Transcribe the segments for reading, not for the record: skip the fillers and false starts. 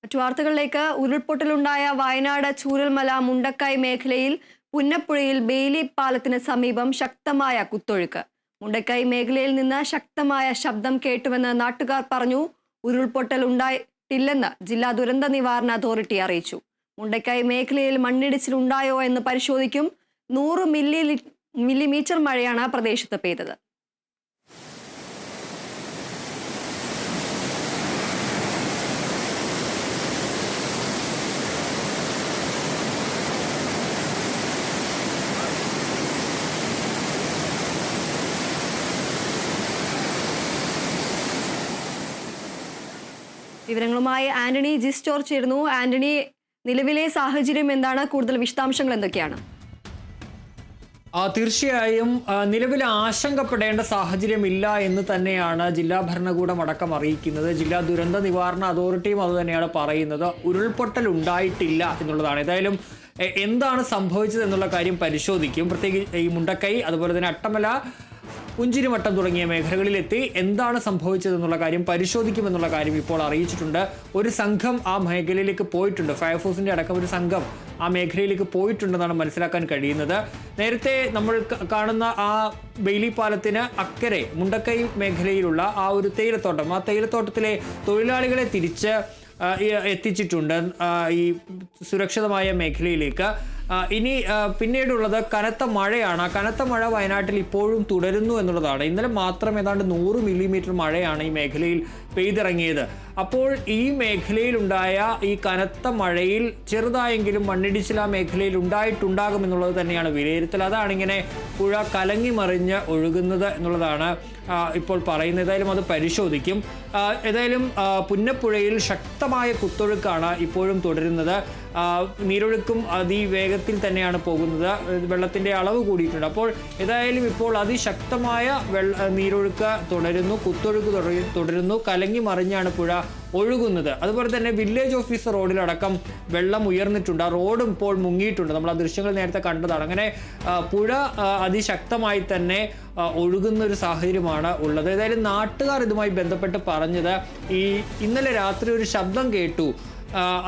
മറ്റു വാർത്തകളിലേക്ക് ഉരുൾപൊട്ടലുണ്ടായ വയനാട് ചൂരൽമല മുണ്ടക്കൈ മേഖലയിൽ പുന്നപ്പുഴയിൽ ബെയിലി പാലത്തിന് സമീപം ശക്തമായ കുത്തൊഴുക്ക്. മുണ്ടക്കൈ മേഖലയിൽ നിന്ന് ശക്തമായ ശബ്ദം കേട്ടുവെന്ന് നാട്ടുകാർ പറഞ്ഞു. ഉരുൾപൊട്ടൽ ഉണ്ടായിട്ടില്ലെന്ന് ജില്ലാ ദുരന്ത നിവാരണ അതോറിറ്റി അറിയിച്ചു. മുണ്ടക്കൈ മേഖലയിൽ മണ്ണിടിച്ചിലുണ്ടായോ എന്ന് പരിശോധിക്കും. 100 മില്ലിമീറ്റർ മഴയാണ് പ്രദേശത്ത് പെയ്തത്. വിവരങ്ങളുമായി ആന്റണി ജി സ്റ്റോർ ചേരുന്നു. ആന്റണി, നിലവിലെ സാഹചര്യം എന്താണ്? കൂടുതൽ വിശദാംശങ്ങൾ എന്തൊക്കെയാണ്? തീർച്ചയായും നിലവിൽ ആശങ്കപ്പെടേണ്ട സാഹചര്യമില്ല എന്ന് തന്നെയാണ് ജില്ലാ ഭരണകൂടം അടക്കം അറിയിക്കുന്നത്. ജില്ലാ ദുരന്ത നിവാരണ അതോറിറ്റിയും അതുതന്നെയാണ് പറയുന്നത്. ഉരുൾപൊട്ടൽ ഉണ്ടായിട്ടില്ല എന്നുള്ളതാണ്. ഏതായാലും എന്താണ് സംഭവിച്ചത് എന്നുള്ള കാര്യം പരിശോധിക്കും. പ്രത്യേകിച്ച് ഈ മുണ്ടക്കൈ, അതുപോലെ തന്നെ അട്ടമല, പുഞ്ചിരിമട്ടം തുടങ്ങിയ മേഖലകളിലെത്തി എന്താണ് സംഭവിച്ചതെന്നുള്ള കാര്യം പരിശോധിക്കുമെന്നുള്ള കാര്യം ഇപ്പോൾ അറിയിച്ചിട്ടുണ്ട്. ഒരു സംഘം ആ മേഖലയിലേക്ക് പോയിട്ടുണ്ട്. ഫയർഫോഴ്സിന്റെ അടക്കം ഒരു സംഘം ആ മേഖലയിലേക്ക് പോയിട്ടുണ്ടെന്നാണ് മനസ്സിലാക്കാൻ കഴിയുന്നത്. നേരത്തെ നമ്മൾ കാണുന്ന ആ ബെയിലി പാലത്തിന് അക്കരെ മുണ്ടക്കൈ മേഖലയിലുള്ള ആ ഒരു തേയിലത്തോട്ടം, ആ തേയിലത്തോട്ടത്തിലെ തൊഴിലാളികളെ തിരിച്ച് എത്തിച്ചിട്ടുണ്ട് ഈ സുരക്ഷിതമായ മേഖലയിലേക്ക്. ഇനി പിന്നീടുള്ളത് കനത്ത മഴയാണ്. കനത്ത മഴ വയനാട്ടിൽ ഇപ്പോഴും തുടരുന്നു എന്നുള്ളതാണ്. ഇന്നലെ മാത്രം ഏതാണ്ട് 100 മില്ലിമീറ്റർ മഴയാണ് ഈ മേഖലയിൽ പെയ്തിറങ്ങിയത്. അപ്പോൾ ഈ മേഖലയിലുണ്ടായ ഈ കനത്ത മഴയിൽ ചെറുതായെങ്കിലും മണ്ണിടിച്ചിൽ ആ മേഖലയിൽ ഉണ്ടായിട്ടുണ്ടാകുമെന്നുള്ളത് തന്നെയാണ് വിലയിരുത്തൽ. അതാണ് ഇങ്ങനെ പുഴ കലങ്ങി മറിഞ്ഞ് ഒഴുകുന്നത് എന്നുള്ളതാണ് ഇപ്പോൾ പറയുന്നത്. ഏതായാലും അത് പരിശോധിക്കും. ഏതായാലും പുന്നപ്പുഴയിൽ ശക്തമായ കുത്തൊഴുക്കാണ് ഇപ്പോഴും തുടരുന്നത്. നീരൊഴുക്കും അതിവേഗത്തിൽ തന്നെയാണ് പോകുന്നത്. വെള്ളത്തിൻ്റെ അളവ് കൂടിയിട്ടുണ്ട്. അപ്പോൾ ഏതായാലും ഇപ്പോൾ അതിശക്തമായ നീരൊഴുക്ക് തുടരുന്നു, കുത്തൊഴുക്ക് തുടരുന്നു. കലങ്ങി മറിഞ്ഞാണ് പുഴ ഒഴുകുന്നത്. അതുപോലെ തന്നെ വില്ലേജ് ഓഫീസർ റോഡിലടക്കം വെള്ളം ഉയർന്നിട്ടുണ്ട്. ആ റോഡും ഇപ്പോൾ മുങ്ങിയിട്ടുണ്ട്. നമ്മൾ ആ ദൃശ്യങ്ങൾ നേരത്തെ കണ്ടതാണ്. അങ്ങനെ പുഴ അതിശക്തമായി തന്നെ ഒഴുകുന്ന ഒരു സാഹചര്യമാണ് ഉള്ളത്. ഏതായാലും നാട്ടുകാർ ഇതുമായി ബന്ധപ്പെട്ട് പറഞ്ഞത് ഇന്നലെ രാത്രി ഒരു ശബ്ദം കേട്ടു.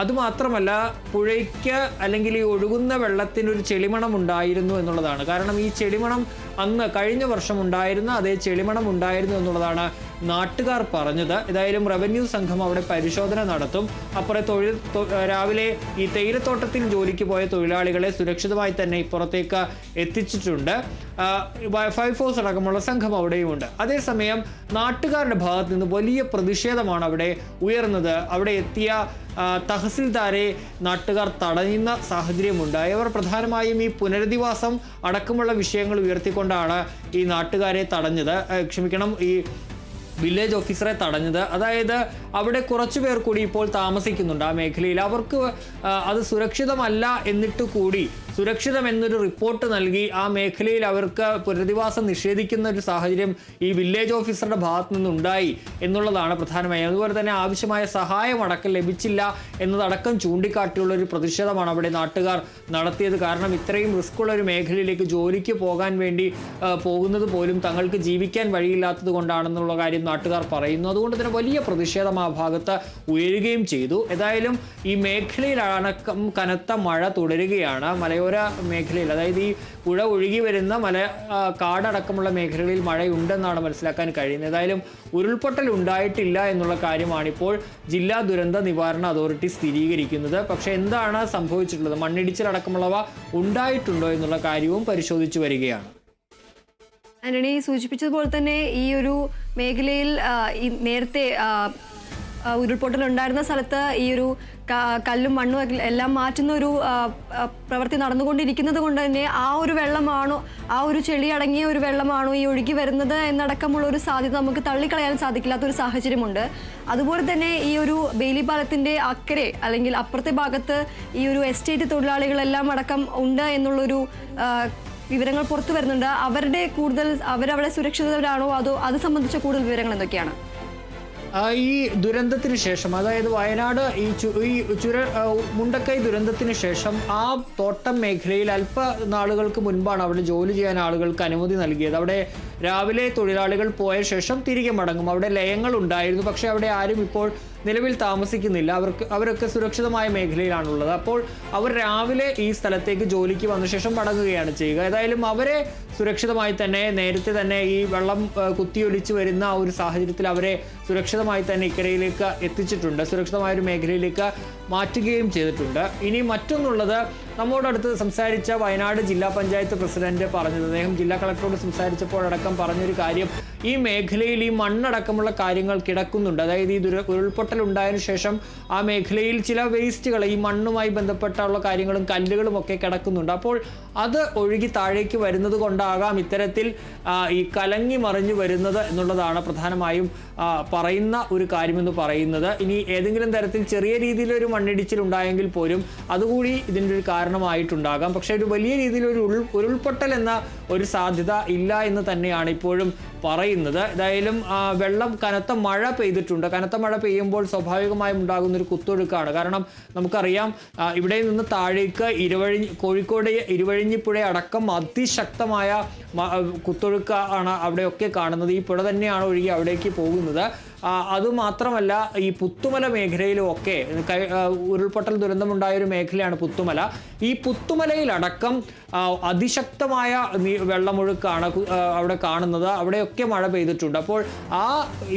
അതുമാത്രമല്ല, പുഴയ്ക്ക് അല്ലെങ്കിൽ ഈ ഒഴുകുന്ന വെള്ളത്തിനൊരു ചെളിമണം ഉണ്ടായിരുന്നു എന്നുള്ളതാണ്. കാരണം ഈ ചെളിമണം അന്ന് കഴിഞ്ഞ വർഷം ഉണ്ടായിരുന്ന അതേ ചെളിമണം ഉണ്ടായിരുന്നു എന്നുള്ളതാണ് നാട്ടുകാർ പറഞ്ഞത്. ഏതായാലും റവന്യൂ സംഘം അവിടെ പരിശോധന നടത്തും. അപ്പുറം രാവിലെ ഈ തേയിലത്തോട്ടത്തിൽ ജോലിക്ക് പോയ തൊഴിലാളികളെ സുരക്ഷിതമായി തന്നെ ഇപ്പുറത്തേക്ക് എത്തിച്ചിട്ടുണ്ട്. ഫയർഫോഴ്സ് അടക്കമുള്ള സംഘം അവിടെയുമുണ്ട്. അതേസമയം നാട്ടുകാരുടെ ഭാഗത്ത് നിന്ന് വലിയ പ്രതിഷേധമാണ് അവിടെ ഉയർന്നത്. അവിടെ എത്തിയ തഹസിൽദാരെ നാട്ടുകാർ തടയുന്ന സാഹചര്യമുണ്ടായി. അവർ പ്രധാനമായും ഈ പുനരധിവാസം അടക്കമുള്ള വിഷയങ്ങൾ ഉയർത്തിക്കൊണ്ടാണ് ഈ നാട്ടുകാരെ തടഞ്ഞത്. ഈ വില്ലേജ് ഓഫീസറെ തടഞ്ഞത്. അതായത് അവിടെ കുറച്ചു പേർ കൂടി ഇപ്പോൾ താമസിക്കുന്നുണ്ട് ആ മേഖലയിൽ. അവർക്ക് അത് സുരക്ഷിതമല്ല എന്നിട്ട് കൂടി സുരക്ഷിതം എന്നൊരു റിപ്പോർട്ട് നൽകി ആ മേഖലയിൽ അവർക്ക് പുനരധിവാസം നിഷേധിക്കുന്ന ഒരു സാഹചര്യം ഈ വില്ലേജ് ഓഫീസറുടെ ഭാഗത്തു നിന്നുണ്ടായി എന്നുള്ളതാണ് പ്രധാനമായും. അതുപോലെ തന്നെ ആവശ്യമായ സഹായം അടക്കം ലഭിച്ചില്ല എന്നതടക്കം ചൂണ്ടിക്കാട്ടിയുള്ള ഒരു പ്രതിഷേധമാണ് അവിടെ നാട്ടുകാർ നടത്തിയത്. കാരണം ഇത്രയും റിസ്ക് ഉള്ള ഒരു മേഖലയിലേക്ക് ജോലിക്ക് പോകാൻ വേണ്ടി പോകുന്നത് പോലും തങ്ങൾക്ക് ജീവിക്കാൻ വഴിയില്ലാത്തത് കൊണ്ടാണെന്നുള്ള കാര്യം നാട്ടുകാർ പറയുന്നു. അതുകൊണ്ട് തന്നെ വലിയ പ്രതിഷേധം ആ ഭാഗത്ത് ഉയരുകയും ചെയ്തു. ഏതായാലും ഈ മേഖലയിൽ കനത്ത മഴ തുടരുകയാണ്. മലയോര മേഖലയിൽ, അതായത് ഈ പുഴ ഒഴുകി വരുന്ന കാടടക്കമുള്ള മേഖലകളിൽ മഴയുണ്ടെന്നാണ് മനസ്സിലാക്കാൻ കഴിയുന്നത്. ഏതായാലും ഉരുൾപൊട്ടൽ ഉണ്ടായിട്ടില്ല എന്നുള്ള കാര്യമാണ് ഇപ്പോൾ ജില്ലാ ദുരന്ത നിവാരണ അതോറിറ്റി സ്ഥിരീകരിക്കുന്നത്. പക്ഷേ എന്താണ് സംഭവിച്ചിട്ടുള്ളത്, മണ്ണിടിച്ചിലടക്കമുള്ളവ ഉണ്ടായിട്ടുണ്ടോ എന്നുള്ള കാര്യവും പരിശോധിച്ചു വരികയാണ്. ആന്റണി സൂചിപ്പിച്ചതുപോലെ തന്നെ ഈ ഒരു മേഖലയിൽ നേരത്തെ ഉരുൾപൊട്ടൽ ഉണ്ടായിരുന്ന സ്ഥലത്ത് ഈ ഒരു കല്ലും മണ്ണും എല്ലാം മാറ്റുന്ന ഒരു പ്രവൃത്തി നടന്നുകൊണ്ടിരിക്കുന്നത് കൊണ്ട് തന്നെ ആ ഒരു വെള്ളമാണോ, ആ ഒരു ചെളി അടങ്ങിയ ഒരു വെള്ളമാണോ ഈ ഒഴുകി വരുന്നത് എന്നടക്കമുള്ള ഒരു സാധ്യത നമുക്ക് തള്ളിക്കളയാൻ സാധിക്കില്ലാത്തൊരു സാഹചര്യമുണ്ട്. അതുപോലെ തന്നെ ഈ ഒരു ബെയിലി പാലത്തിന്റെ അക്കരെ അല്ലെങ്കിൽ അപ്പുറത്തെ ഭാഗത്ത് ഈ ഒരു എസ്റ്റേറ്റ് തൊഴിലാളികളെല്ലാം അടക്കം ഉണ്ട് എന്നുള്ളൊരു വിവരങ്ങൾ പുറത്തു വരുന്നുണ്ട്. അവരവിടെ സുരക്ഷിതരാണോ, അതോ അത് സംബന്ധിച്ച കൂടുതൽ വിവരങ്ങൾ എന്തൊക്കെയാണ്? ഈ ദുരന്തത്തിന് ശേഷം, അതായത് വയനാട് മുണ്ടക്കൈ ദുരന്തത്തിന് ശേഷം ആ തോട്ടം മേഖലയിൽ നാളുകൾക്ക് മുൻപാണ് അവിടെ ജോലി ചെയ്യാൻ ആളുകൾക്ക് അനുമതി നൽകിയത്. അവിടെ രാവിലെ തൊഴിലാളികൾ പോയ ശേഷം തിരികെ മടങ്ങും. അവിടെ ലയങ്ങൾ ഉണ്ടായിരുന്നു, പക്ഷേ അവിടെ ആരും ഇപ്പോൾ നിലവിൽ താമസിക്കുന്നില്ല. അവരൊക്കെ സുരക്ഷിതമായ മേഖലയിലാണുള്ളത്. അപ്പോൾ അവർ രാവിലെ ഈ സ്ഥലത്തേക്ക് ജോലിക്ക് വന്ന ശേഷം മടങ്ങുകയാണ് ചെയ്യുക. ഏതായാലും അവരെ സുരക്ഷിതമായി തന്നെ നേരത്തെ തന്നെ ഈ വെള്ളം കുത്തിയൊലിച്ച് വരുന്ന ഒരു സാഹചര്യത്തിൽ അവരെ സുരക്ഷിതമായി തന്നെ ഇക്കരയിലേക്ക് എത്തിച്ചിട്ടുണ്ട്. സുരക്ഷിതമായ ഒരു മേഖലയിലേക്ക് മാറ്റുകയും ചെയ്തിട്ടുണ്ട്. ഇനി മറ്റൊന്നുള്ളത്, നമ്മോടടുത്ത് സംസാരിച്ച വയനാട് ജില്ലാ പഞ്ചായത്ത് പ്രസിഡന്റ് പറഞ്ഞത്, അദ്ദേഹം ജില്ലാ കളക്ടറോട് സംസാരിച്ചപ്പോഴടക്കം പറഞ്ഞൊരു കാര്യം, ഈ മേഖലയിൽ ഈ മണ്ണടക്കമുള്ള കാര്യങ്ങൾ കിടക്കുന്നുണ്ട്. അതായത് ഈ ഉരുൾപൊട്ടൽ ഉണ്ടായതിനു ശേഷം ആ മേഖലയിൽ ചില വേസ്റ്റുകൾ, ഈ മണ്ണുമായി ബന്ധപ്പെട്ടുള്ള കാര്യങ്ങളും കല്ലുകളും ഒക്കെ കിടക്കുന്നുണ്ട്. അപ്പോൾ അത് ഒഴുകി താഴേക്ക് വരുന്നത് കൊണ്ടാകാം ഇത്തരത്തിൽ ഈ കലങ്ങി മറിഞ്ഞു വരുന്നത് എന്നുള്ളതാണ് പ്രധാനമായും പറയുന്ന ഒരു കാര്യമെന്ന് പറയുന്നത്. ഇനി ഏതെങ്കിലും തരത്തിൽ ചെറിയ രീതിയിലൊരു മണ്ണിടിച്ചിൽ ഉണ്ടായെങ്കിൽ പോലും അതുകൂടി ഇതിൻ്റെ ഒരു കാരണമായിട്ടുണ്ടാകാം. പക്ഷേ ഒരു വലിയ രീതിയിലൊരു ഉരുൾപൊട്ടൽ എന്ന ഒരു സാധ്യത ഇല്ല എന്ന് തന്നെയാണ് ഇപ്പോഴും പറയുന്നത്. ഏതായാലും വെള്ളം, കനത്ത മഴ പെയ്തിട്ടുണ്ട്. കനത്ത മഴ പെയ്യുമ്പോൾ സ്വാഭാവികമായും ഉണ്ടാകുന്ന ഒരു കുത്തൊഴുക്കാണ്. കാരണം നമുക്കറിയാം, ഇവിടെ നിന്ന് താഴേക്ക് കോഴിക്കോട് ഇരുവഴിഞ്ഞിപ്പുഴ അടക്കം അതിശക്തമായ കുത്തൊഴുക്ക് ആണ് അവിടെയൊക്കെ കാണുന്നത്. ഈ പുഴ തന്നെയാണ് ഒഴുകി അവിടേക്ക് പോകുന്നത്. അതുമാത്രമല്ല, ഈ പുത്തുമല മേഖലയിലും ഒക്കെ ഉരുൾപൊട്ടൽ ദുരന്തമുണ്ടായ ഒരു മേഖലയാണ് പുത്തുമല. ഈ പുത്തുമലയിലടക്കം അതിശക്തമായ വെള്ളമൊഴുക്കാണ് അവിടെ കാണുന്നത്. അവിടെയൊക്കെ മഴ പെയ്തിട്ടുണ്ട്. അപ്പോൾ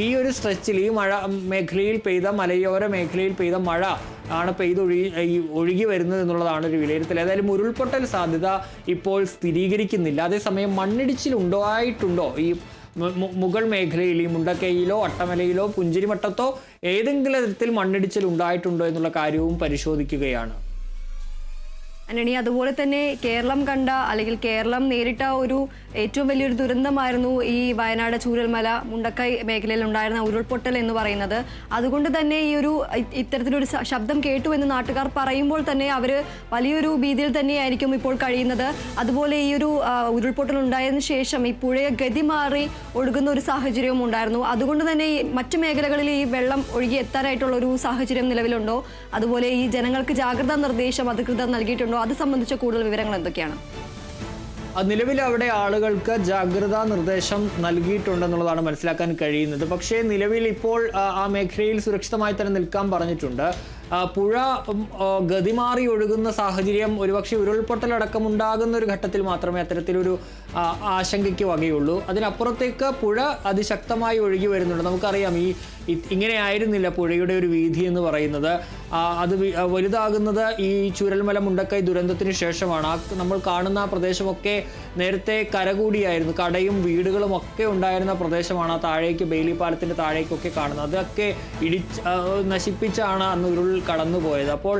ഈ ഒരു സ്ട്രെച്ചിൽ, ഈ മഴ മേഖലയിൽ പെയ്ത, മലയോര മേഖലയിൽ പെയ്ത മഴ ആണ് ഒഴുകി വരുന്നത് എന്നുള്ളതാണ് ഒരു വിലയിരുത്തൽ. ഏതായാലും ഉരുൾപൊട്ടൽ സാധ്യത ഇപ്പോൾ സ്ഥിരീകരിക്കുന്നില്ല. അതേസമയം മണ്ണിടിച്ചിൽ ഉണ്ടായിട്ടുണ്ടോ ഈ മുകൾ മേഖലയിൽ, ഈ മുണ്ടക്കൈയിലോ അട്ടമലയിലോ പുഞ്ചിരിമട്ടത്തോ ഏതെങ്കിലും തരത്തിൽ മണ്ണിടിച്ചിൽ ഉണ്ടായിട്ടുണ്ടോ എന്നുള്ള കാര്യവും പരിശോധിക്കുകയാണ്. ആന്റണി, അതുപോലെ തന്നെ കേരളം കണ്ട, അല്ലെങ്കിൽ കേരളം നേരിട്ട ഒരു ഏറ്റവും വലിയൊരു ദുരന്തമായിരുന്നു ഈ വയനാട് ചൂരൽമല മുണ്ടക്കൈ മേഖലയിൽ ഉണ്ടായിരുന്ന ഉരുൾപൊട്ടൽ എന്ന് പറയുന്നത്. അതുകൊണ്ട് തന്നെ ഇത്തരത്തിലൊരു ശബ്ദം കേട്ടു എന്ന് നാട്ടുകാർ പറയുമ്പോൾ തന്നെ അവർ വലിയൊരു ഭീതിയിൽ തന്നെയായിരിക്കും ഇപ്പോൾ കഴിയുന്നത്. അതുപോലെ ഈ ഒരു ഉരുൾപൊട്ടൽ ഉണ്ടായതിനു ശേഷം ഈ പുഴയെ ഗതി മാറി ഒഴുകുന്ന ഒരു സാഹചര്യവും ഉണ്ടായിരുന്നു. അതുകൊണ്ട് തന്നെ ഈ മറ്റു മേഖലകളിൽ ഈ വെള്ളം ഒഴുകി എത്താനായിട്ടുള്ള ഒരു സാഹചര്യം നിലവിലുണ്ടോ? അതുപോലെ ഈ ജനങ്ങൾക്ക് ജാഗ്രതാ നിർദ്ദേശം അധികൃതർ നൽകിയിട്ടുണ്ടോ? അത് സംബന്ധിച്ച കൂടുതൽ വിവരങ്ങൾ എന്തൊക്കെയാണ്? നിലവിൽ അവിടെ ആളുകൾക്ക് ജാഗ്രതാ നിർദ്ദേശം നൽകിയിട്ടുണ്ടെന്നുള്ളതാണ് മനസ്സിലാക്കാൻ കഴിയുന്നത്. പക്ഷേ നിലവിൽ ഇപ്പോൾ ആ മേഖലയിൽ സുരക്ഷിതമായി തന്നെ നിൽക്കാൻ പറഞ്ഞിട്ടുണ്ട്. പുഴ ഗതിമാറി ഒഴുകുന്ന സാഹചര്യം ഒരുപക്ഷെ ഉരുൾപൊട്ടലടക്കം ഉണ്ടാകുന്ന ഒരു ഘട്ടത്തിൽ മാത്രമേ അത്തരത്തിലൊരു ആശങ്കയ്ക്ക് വകയുള്ളൂ. അതിനപ്പുറത്തേക്ക് പുഴ അതിശക്തമായി ഒഴുകി വരുന്നുണ്ട്. നമുക്കറിയാം, ഇങ്ങനെ ആയിരുന്നില്ല പുഴയുടെ ഒരു വീതി എന്ന് പറയുന്നത്. അത് വലുതാകുന്നത് ഈ ചൂരൽമല മുണ്ടക്കൈ ദുരന്തത്തിന് ശേഷമാണ്. നമ്മൾ കാണുന്ന പ്രദേശമൊക്കെ നേരത്തെ കരകൂടിയായിരുന്നു, കടയും വീടുകളും ഒക്കെ ഉണ്ടായിരുന്ന പ്രദേശമാണ്. താഴേക്ക് ബെയിലി പാലത്തിൻ്റെ താഴേക്കൊക്കെ കാണുന്നത്. അതൊക്കെ നശിപ്പിച്ചാണ് അന്ന് ഉരുൾ കടന്നുപോയത്. അപ്പോൾ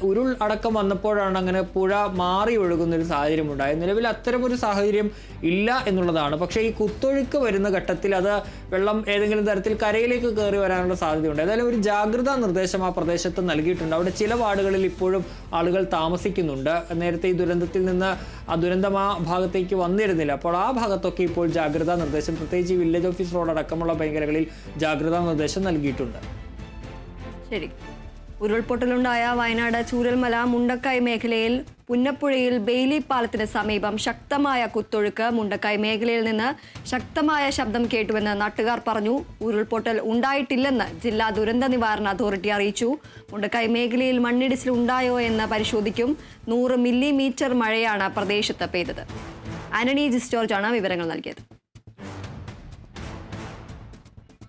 ഉരുൾ അടക്കം വന്നപ്പോഴാണ് അങ്ങനെ പുഴ മാറി ഒഴുകുന്നൊരു സാഹചര്യം ഉണ്ടായത്. നിലവിൽ അത്തരമൊരു സാഹചര്യം ഇല്ല എന്നുള്ളതാണ്. പക്ഷേ ഈ കുത്തൊഴുക്ക് വരുന്ന ഘട്ടത്തിൽ അത് വെള്ളം ഏതെങ്കിലും തരത്തിൽ കരയിലേക്ക് കയറി വരാനുള്ള സാധ്യതയുണ്ട്. ഏതായാലും ഒരു ജാഗ്രതാ നിർദ്ദേശം ആ പ്രദേശത്ത് നൽകിയിട്ടുണ്ട്. അവിടെ ചില വാർഡുകളിൽ ഇപ്പോഴും ആളുകൾ താമസിക്കുന്നുണ്ട്. നേരത്തെ ഈ ദുരന്തത്തിൽ നിന്ന് ആ ദുരന്തം ആ ഭാഗത്തേക്ക് വന്നിരുന്നില്ല. അപ്പോൾ ആ ഭാഗത്തൊക്കെ ഇപ്പോൾ ജാഗ്രതാ നിർദ്ദേശം, പ്രത്യേകിച്ച് ഈ വില്ലേജ് ഓഫീസ് റോഡ് അടക്കമുള്ള മേഖലകളിൽ ജാഗ്രതാ നിർദ്ദേശം നൽകിയിട്ടുണ്ട്. ശരി. ഉരുൾപൊട്ടലുണ്ടായ വയനാട് ചൂരൽമല മുണ്ടക്കൈ മേഖലയിൽ പുന്നപ്പുഴയിൽ ബെയിലി പാലത്തിന് സമീപം ശക്തമായ കുത്തൊഴുക്ക്. മുണ്ടക്കൈ മേഖലയിൽ നിന്ന് ശക്തമായ ശബ്ദം കേട്ടുവെന്ന് നാട്ടുകാർ പറഞ്ഞു. ഉരുൾപൊട്ടൽ ഉണ്ടായിട്ടില്ലെന്ന് ജില്ലാ ദുരന്ത നിവാരണ അതോറിറ്റി അറിയിച്ചു. മുണ്ടക്കൈ മേഖലയിൽ മണ്ണിടിച്ചിൽ ഉണ്ടായോ എന്ന് പരിശോധിക്കും. 100 മില്ലിമീറ്റർ മഴയാണ് പ്രദേശത്ത് പെയ്തത്. ആന്റണി ജിസ് ജോർജാണ് വിവരങ്ങൾ നൽകിയത്.